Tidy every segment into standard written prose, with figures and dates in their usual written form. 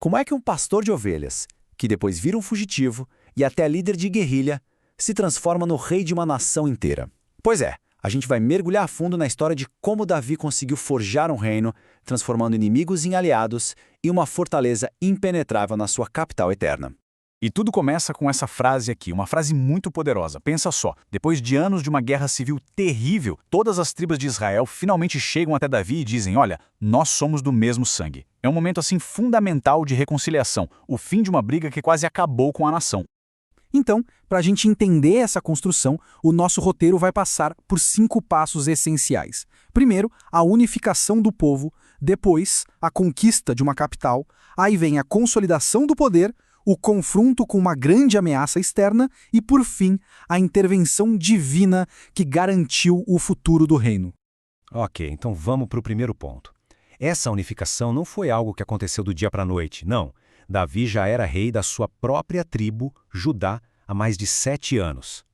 Como é que um pastor de ovelhas, que depois vira um fugitivo e até líder de guerrilha, se transforma no rei de uma nação inteira? Pois é, a gente vai mergulhar a fundo na história de como Davi conseguiu forjar um reino, transformando inimigos em aliados e uma fortaleza impenetrável na sua capital eterna. E tudo começa com essa frase aqui, uma frase muito poderosa. Pensa só, depois de anos de uma guerra civil terrível, todas as tribos de Israel finalmente chegam até Davi e dizem: olha, nós somos do mesmo sangue. É um momento assim fundamental de reconciliação, o fim de uma briga que quase acabou com a nação. Então, para a gente entender essa construção, o nosso roteiro vai passar por 5 passos essenciais. Primeiro, a unificação do povo, depois, a conquista de uma capital, aí vem a consolidação do poder, o confronto com uma grande ameaça externa e, por fim, a intervenção divina que garantiu o futuro do reino. Ok, então vamos para o primeiro ponto. Essa unificação não foi algo que aconteceu do dia para a noite, não. Davi já era rei da sua própria tribo, Judá, há mais de 7 anos.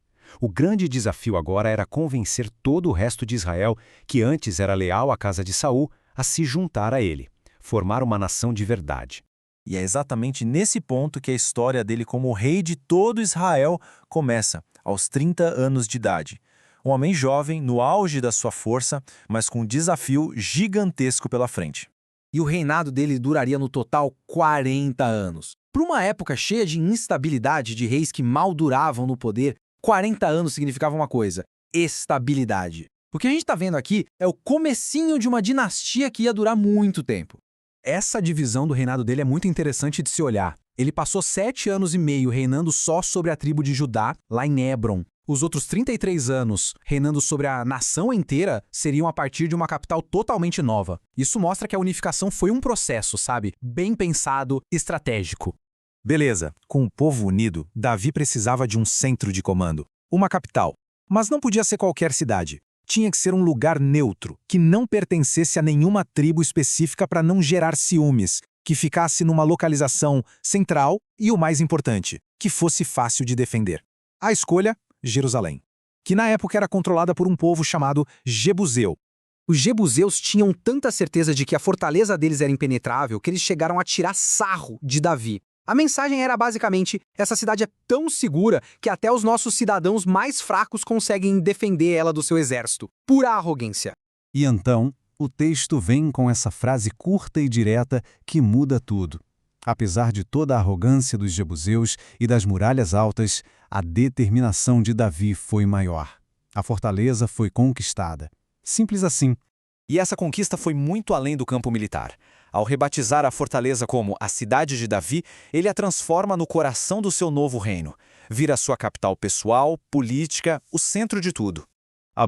O grande desafio agora era convencer todo o resto de Israel, que antes era leal à casa de Saul, a se juntar a ele, formar uma nação de verdade. E é exatamente nesse ponto que a história dele como rei de todo Israel começa, aos 30 anos de idade. Um homem jovem, no auge da sua força, mas com um desafio gigantesco pela frente. E o reinado dele duraria no total 40 anos. Para uma época cheia de instabilidade de reis que mal duravam no poder, 40 anos significava uma coisa: estabilidade. O que a gente está vendo aqui é o comecinho de uma dinastia que ia durar muito tempo. Essa divisão do reinado dele é muito interessante de se olhar. Ele passou 7 anos e meio reinando só sobre a tribo de Judá, lá em Hebron. Os outros 33 anos reinando sobre a nação inteira seriam a partir de uma capital totalmente nova. Isso mostra que a unificação foi um processo, sabe? Bem pensado, estratégico. Beleza, com o povo unido, Davi precisava de um centro de comando, uma capital. Mas não podia ser qualquer cidade. Tinha que ser um lugar neutro, que não pertencesse a nenhuma tribo específica para não gerar ciúmes, que ficasse numa localização central e, o mais importante, que fosse fácil de defender. A escolha, Jerusalém, que na época era controlada por um povo chamado Jebuseu. Os jebuseus tinham tanta certeza de que a fortaleza deles era impenetrável que eles chegaram a tirar sarro de Davi. A mensagem era basicamente: essa cidade é tão segura que até os nossos cidadãos mais fracos conseguem defender ela do seu exército. Pura arrogância. E então, o texto vem com essa frase curta e direta que muda tudo. Apesar de toda a arrogância dos jebuseus e das muralhas altas, a determinação de Davi foi maior. A fortaleza foi conquistada. Simples assim. E essa conquista foi muito além do campo militar. Ao rebatizar a fortaleza como a Cidade de Davi, ele a transforma no coração do seu novo reino. Vira sua capital pessoal, política, o centro de tudo.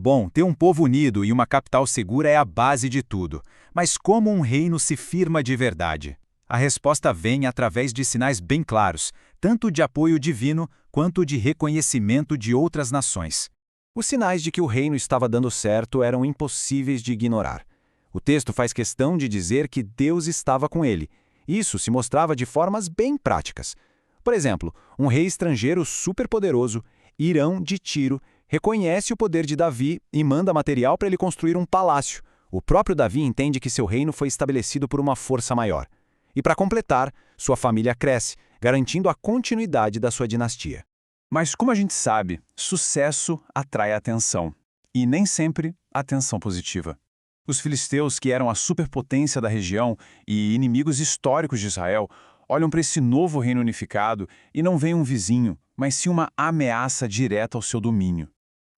Bom, ter um povo unido e uma capital segura é a base de tudo. Mas como um reino se firma de verdade? A resposta vem através de sinais bem claros, tanto de apoio divino quanto de reconhecimento de outras nações. Os sinais de que o reino estava dando certo eram impossíveis de ignorar. O texto faz questão de dizer que Deus estava com ele. Isso se mostrava de formas bem práticas. Por exemplo, um rei estrangeiro superpoderoso, Hirão de Tiro, reconhece o poder de Davi e manda material para ele construir um palácio. O próprio Davi entende que seu reino foi estabelecido por uma força maior. E para completar, sua família cresce, garantindo a continuidade da sua dinastia. Mas como a gente sabe, sucesso atrai atenção. E nem sempre atenção positiva. Os filisteus, que eram a superpotência da região e inimigos históricos de Israel, olham para esse novo reino unificado e não veem um vizinho, mas sim uma ameaça direta ao seu domínio.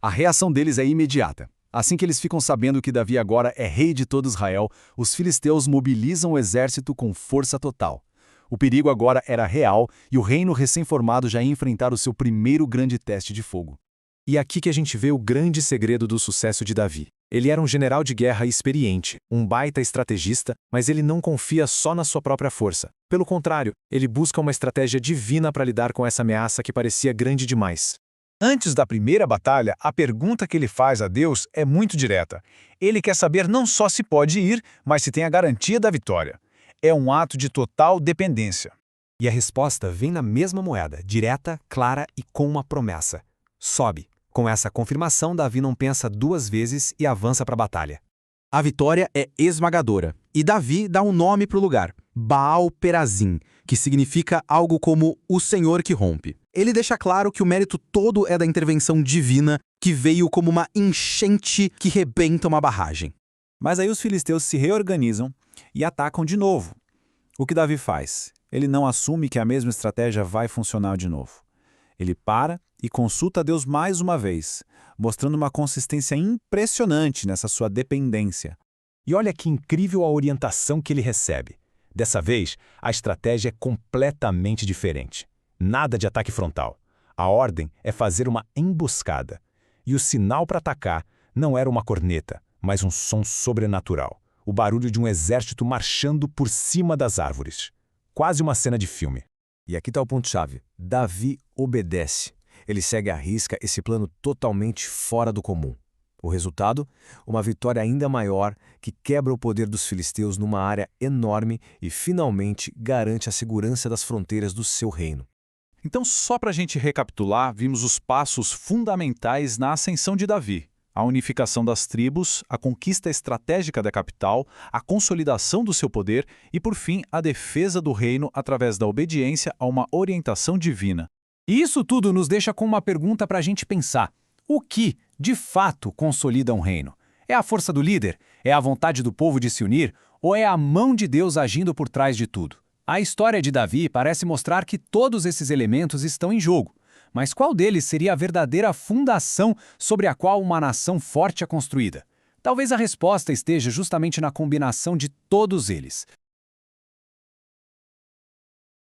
A reação deles é imediata. Assim que eles ficam sabendo que Davi agora é rei de todo Israel, os filisteus mobilizam o exército com força total. O perigo agora era real e o reino recém-formado já ia enfrentar o seu primeiro grande teste de fogo. E aqui que a gente vê o grande segredo do sucesso de Davi. Ele era um general de guerra experiente, um baita estrategista, mas ele não confia só na sua própria força. Pelo contrário, ele busca uma estratégia divina para lidar com essa ameaça que parecia grande demais. Antes da primeira batalha, a pergunta que ele faz a Deus é muito direta. Ele quer saber não só se pode ir, mas se tem a garantia da vitória. É um ato de total dependência. E a resposta vem na mesma moeda, direta, clara e com uma promessa. Sobe. Com essa confirmação, Davi não pensa 2 vezes e avança para a batalha. A vitória é esmagadora, e Davi dá um nome para o lugar: Baal Perazim, que significa algo como o Senhor que rompe. Ele deixa claro que o mérito todo é da intervenção divina, que veio como uma enchente que rebenta uma barragem. Mas aí os filisteus se reorganizam e atacam de novo. O que Davi faz? Ele não assume que a mesma estratégia vai funcionar de novo. Ele para e consulta a Deus mais uma vez, mostrando uma consistência impressionante nessa sua dependência. E olha que incrível a orientação que ele recebe. Dessa vez, a estratégia é completamente diferente. Nada de ataque frontal. A ordem é fazer uma emboscada. E o sinal para atacar não era uma corneta, mas um som sobrenatural. O barulho de um exército marchando por cima das árvores. Quase uma cena de filme. E aqui está o ponto-chave. Davi obedece. Ele segue à risca esse plano totalmente fora do comum. O resultado? Uma vitória ainda maior que quebra o poder dos filisteus numa área enorme e, finalmente, garante a segurança das fronteiras do seu reino. Então, só para a gente recapitular, vimos os passos fundamentais na ascensão de Davi. A unificação das tribos, a conquista estratégica da capital, a consolidação do seu poder e, por fim, a defesa do reino através da obediência a uma orientação divina. E isso tudo nos deixa com uma pergunta para a gente pensar. O que, de fato, consolida um reino? É a força do líder? É a vontade do povo de se unir? Ou é a mão de Deus agindo por trás de tudo? A história de Davi parece mostrar que todos esses elementos estão em jogo. Mas qual deles seria a verdadeira fundação sobre a qual uma nação forte é construída? Talvez a resposta esteja justamente na combinação de todos eles.